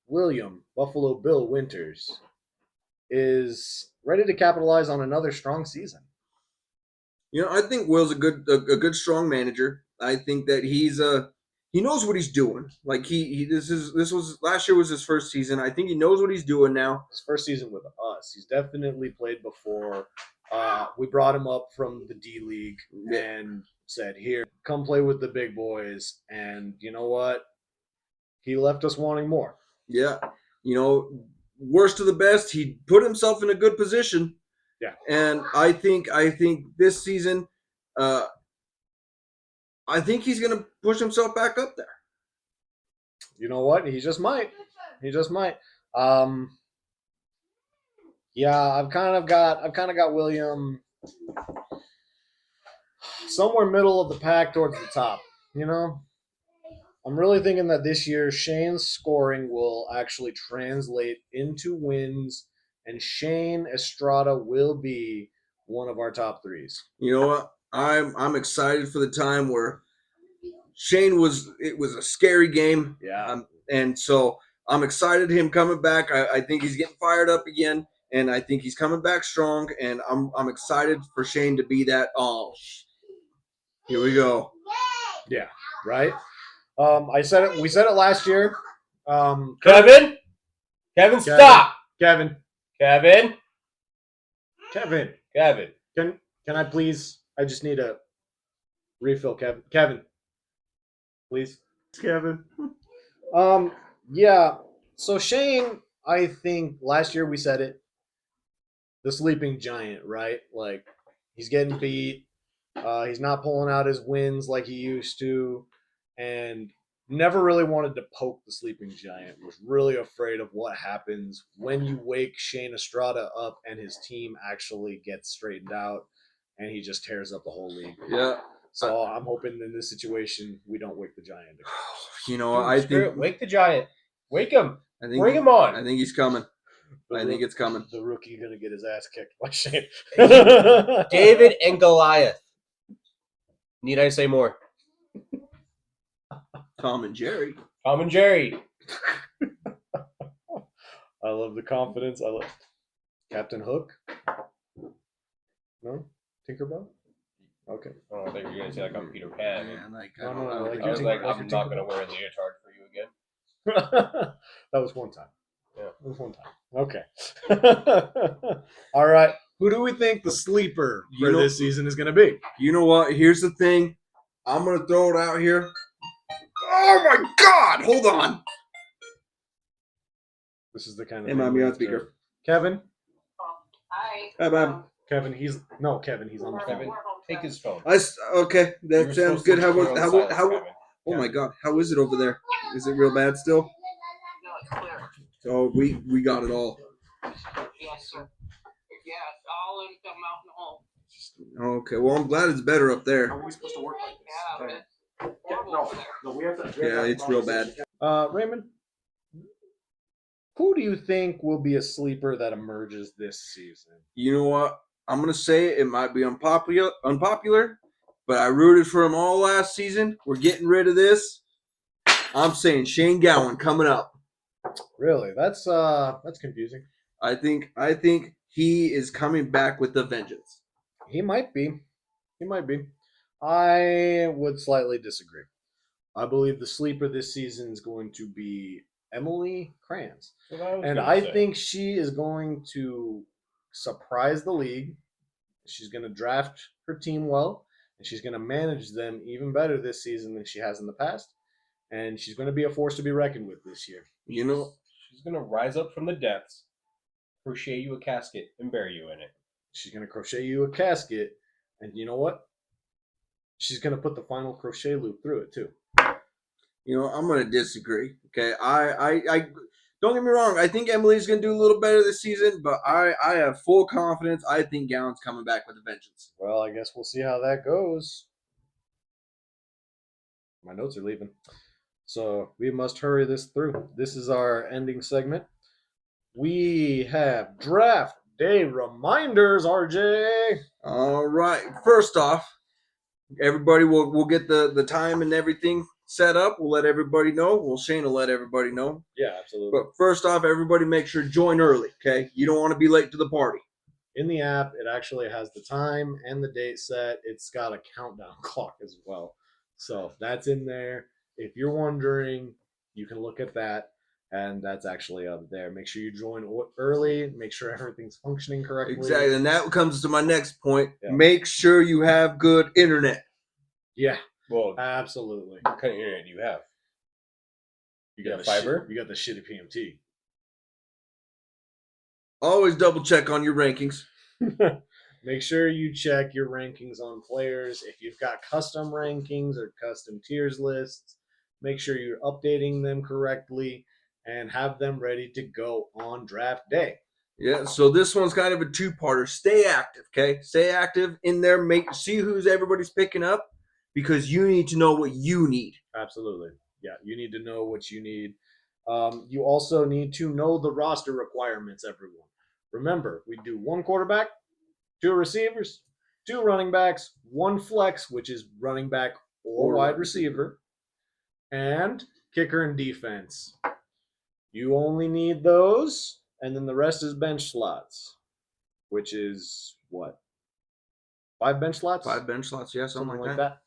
William Buffalo Bill Winters is ready to capitalize on another strong season? You know, I think Will's a good strong manager. I think that he knows what he's doing. Like this was last year was his first season. I think he knows what he's doing now. His first season with us. He's definitely played before. We brought him up from the D League and said, "Here, come play with the big boys." And you know what? He left us wanting more. Yeah, you know, worst of the best. He put himself in a good position. Yeah, and I think this season, I think he's going to push himself back up there. You know what? He just might. Yeah, I've kind of got William somewhere middle of the pack towards the top. You know, I'm really thinking that this year Shane's scoring will actually translate into wins, and Shane Estrada will be one of our top 3s. You know what? I'm excited for the time where Shane was. It was a scary game. Yeah. And so I'm excited him coming back. I think he's getting fired up again, and I think he's coming back strong. And I'm excited for Shane to be that. Oh, here we go. Yeah. Right. I said it. We said it last year. Kevin, stop. Kevin. Kevin. Can I please? I just need a refill, Kevin. Please. Kevin. Yeah. So Shane, I think last year we said it. The sleeping giant, right? Like he's getting beat. He's not pulling out his wins like he used to, and never really wanted to poke the sleeping giant. Was really afraid of what happens when you wake Shane Estrada up and his team actually gets straightened out, and he just tears up the whole league. Yeah. So I'm hoping in this situation we don't wake the giant. You know, I think wake the giant. Wake him. I think Bring him on. I think he's coming. I think it's coming. The rookie gonna get his ass kicked by Shane. David and Goliath. Need I say more? Tom and Jerry. Tom and Jerry. I love the confidence. I love Captain Hook. No, Tinkerbell. Okay. Oh, I think you're gonna say like I'm Peter Pan. Man, like, No, I don't no, know. like I was like, like I'm you're not Tinkerbell. gonna wear a leotard for you again. That was one time. Yeah. That was one time. Okay. All right. Who do we think the sleeper for this season is going to be? You know what? Here's the thing. I'm gonna throw it out here. Oh my God! Hold on. This is the kind of Hey, thing Mom, we you're on have to- speaker. Kevin? Hi. Hi, Mom. Kevin, he's on the phone. Kevin, take his phone. Okay, You that were sounds supposed good. to How put was on how silence, how? Kevin. Oh my God, how is it over there? Is it real bad still? No, it's clear. Oh, we got it all. Yes, sir. Yes, all in the mountain hole. Okay, well I'm glad it's better up there. How are we supposed to work like Yeah, this? it's horrible over there. No, we have to. Yeah, it's real bad. Raymond, who do you think will be a sleeper that emerges this season? You know what? I'm gonna say it might be unpopular, but I rooted for him all last season. We're getting rid of this. I'm saying Shane Gowan coming up. Really? That's confusing. I think he is coming back with a vengeance. He might be. He might be. I would slightly disagree. I believe the sleeper this season is going to be Emily Kranz. And I think she is going to surprise the league. She's going to draft her team well, and she's going to manage them even better this season than she has in the past. And she's going to be a force to be reckoned with this year. You know, she's gonna rise up from the depths, crochet you a casket, and bury you in it. She's going to crochet you a casket, and you know what? She's going to put the final crochet loop through it too. you know, I'm gonna disagree. Okay, I don't get me wrong. I think Emily's gonna do a little better this season, but I have full confidence. I think Gowan's coming back with a vengeance. Well, I guess we'll see how that goes. My notes are leaving. So we must hurry this through. This is our ending segment. We have draft day reminders, RJ. All right. First off, everybody will get the time and everything set up. We'll let everybody know. Well, Shane will let everybody know. Yeah, absolutely. But first off, everybody make sure to join early, okay? You don't want to be late to the party. In the app, it actually has the time and the date set. It's got a countdown clock as well. So that's in there. If you're wondering, you can look at that. And that's actually up there. Make sure you join early. Make sure everything's functioning correctly. Exactly. And that comes to my next point. Yeah. Make sure you have good internet. Yeah, Well, absolutely. what kind of internet do you have? You got the fiber? You got the shitty PMT. Always double check on your rankings. Make sure you check your rankings on players. If you've got custom rankings or custom tiers lists, make sure you're updating them correctly and have them ready to go on draft day. Yeah, so this one's kind of a two-parter. Stay active, okay? Stay active in there. See who's everybody's picking up because you need to know what you need. Absolutely. Yeah, you need to know what you need. You also need to know the roster requirements, everyone. Remember, we do 1 quarterback, 2 receivers, 2 running backs, 1 flex, which is running back or wide receiver, and kicker and defense. You only need those, and then the rest is bench slots, which is what? 5 bench slots? 5 bench slots, yeah, something like that.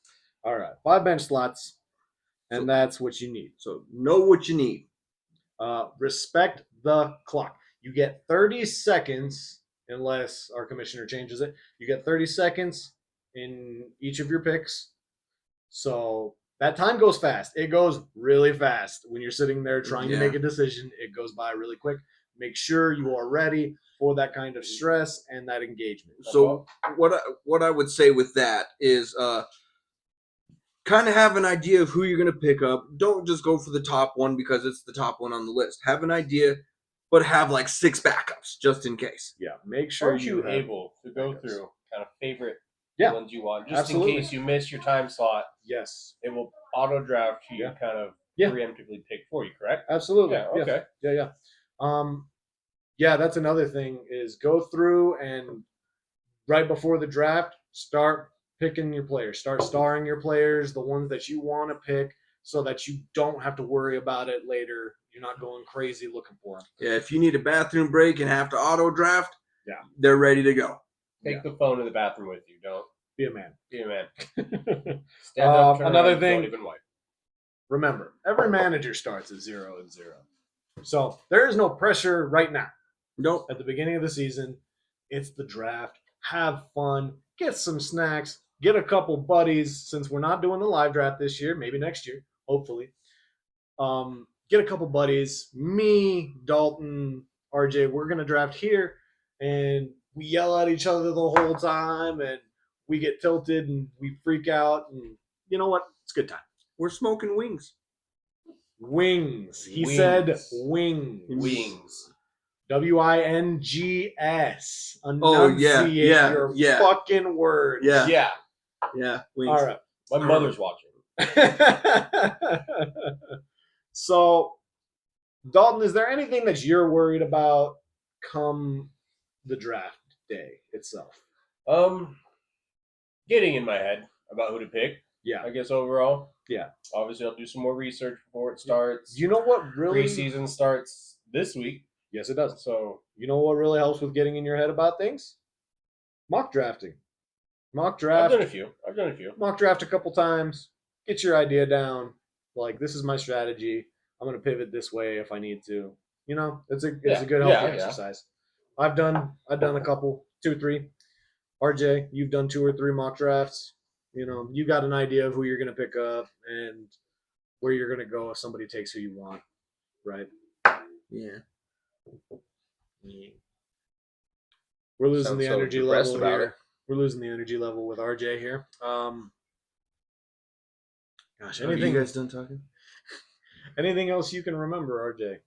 All right, 5 bench slots, and that's what you need. So know what you need. Respect the clock. You get 30 seconds, unless our commissioner changes it. You get 30 seconds in each of your picks. So that time goes fast. It goes really fast. When you're sitting there trying to make a decision, it goes by really quick. Make sure you are ready for that kind of stress and that engagement. So what I would say with that is kind of have an idea of who you're going to pick up. Don't just go for the top one because it's the top one on the list. Have an idea, but have like 6 backups just in case. Yeah, make sure Aren't you have able to go backups. through kind of favorite Yeah, ones you want, just absolutely. in case you miss your time slot? Yes, It will auto draft you, Yeah. kind of Yeah. preemptively pick for you, correct? absolutely. Yeah. Okay. Yeah. Yeah, that's another thing is go through and right before the draft, start picking your players. Start starring your players, the ones that you want to pick, so that you don't have to worry about it later. You're not going crazy looking for them. Yeah, if you need a bathroom break and have to auto draft, Yeah. they're ready to go. Take the phone to the bathroom with you. Don't Be a man. be a man. Stand up. Turn Another around, thing- Don't even wipe. Remember, every manager starts at 0-0. So there is no pressure right now. Nope. At the beginning of the season, it's the draft. Have fun. Get some snacks. Get a couple buddies since we're not doing the live draft this year. Maybe next year, hopefully. get a couple buddies, me, Dalton, RJ. We're gonna draft here, and we yell at each other the whole time, and we get tilted and we freak out, and you know what? It's a good time. We're smoking wings. Wings. He Wings. said wings. Wings. WINGS. Oh, yeah, Enunciate yeah, your yeah. fucking words. Yeah. Yeah. Yeah, wings. All right. My mother's watching. So, Dalton, is there anything that you're worried about come the draft day itself? Getting in my head about who to pick. Yeah. I guess overall. Yeah. Obviously, I'll do some more research before it starts. You know what really? Preseason starts this week. Yes, it does. So You know what really helps with getting in your head about things? Mock drafting. Mock I've draft. done a few. Mock draft a couple times. Get your idea down. Like, this is my strategy. I'm gonna pivot this way if I need to. You know, it's a good healthy exercise. I've done a couple, 2, 3. RJ, you've done 2 or 3 mock drafts. You know, you got an idea of who you're gonna pick up and where you're gonna go if somebody takes who you want, right? Yeah. We're losing Sounds the so energy depressed level about here. it. We're losing the energy level with RJ here. Gosh, Are you anything guys done talking? anything else you can remember, RJ?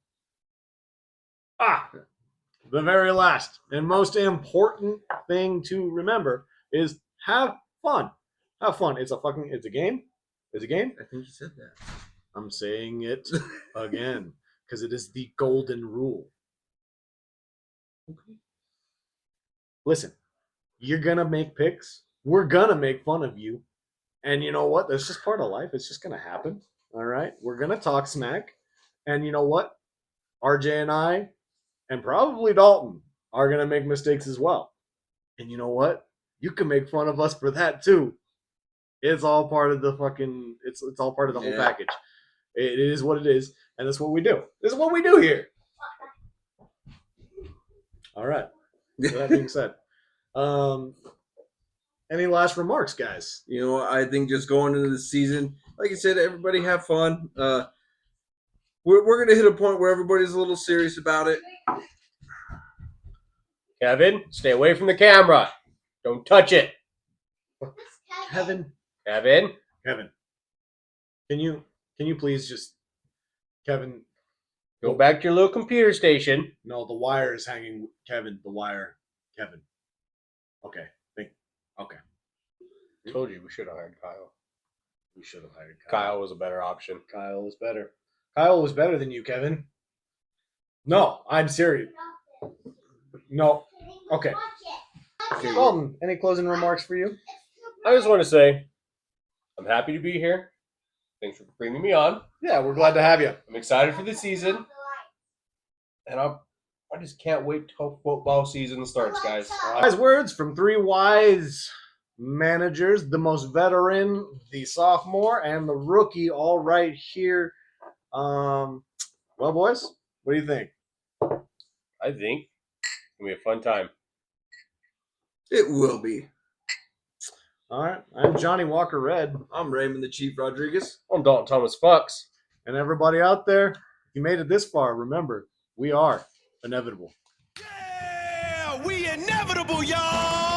The very last and most important thing to remember is have fun. Have fun. It's a game. It's a game. I think you said that. I'm saying it again because it is the golden rule. Okay. Listen, you're gonna make picks. We're gonna make fun of you. And you know what? That's just part of life. It's just gonna happen. All right. We're gonna talk smack. And you know what? RJ and I, and probably Dalton, are gonna make mistakes as well. And you know what? You can make fun of us for that too. It's all part of the fucking. It's all part of the whole package. It is what it is, and that's what we do. This is what we do here. All right. With that being said, any last remarks, guys? You know, I think just going into the season, like I said, everybody have fun. We're going to hit a point where everybody's a little serious about it. Kevin, stay away from the camera. Don't touch it. Kevin, Kevin. can you please just, Kevin? Go back to your little computer station. No, the wire is hanging. Kevin, the wire. Kevin. Okay. Okay. Told you we should have hired Kyle. We should have hired Kyle was a better option. Kyle was better. Kyle was better than you, Kevin. No, I'm serious. No. Okay. Dalton, any closing remarks for you? I just want to say I'm happy to be here. Thanks for bringing me on. Yeah, we're glad to have you. I'm excited for the season. And I just can't wait till football season starts, guys. Wise words from 3 wise managers, the most veteran, the sophomore, and the rookie, all right here. Well, boys, what do you think? I think it's going to be a fun time. It will be. All right, I'm Johnny Walker Red, I'm Raymond the Chief Rodriguez. I'm Dalton Thomas Fox. and everybody out there, if you made it this far, remember, we are inevitable. Yeah, we inevitable, y'all.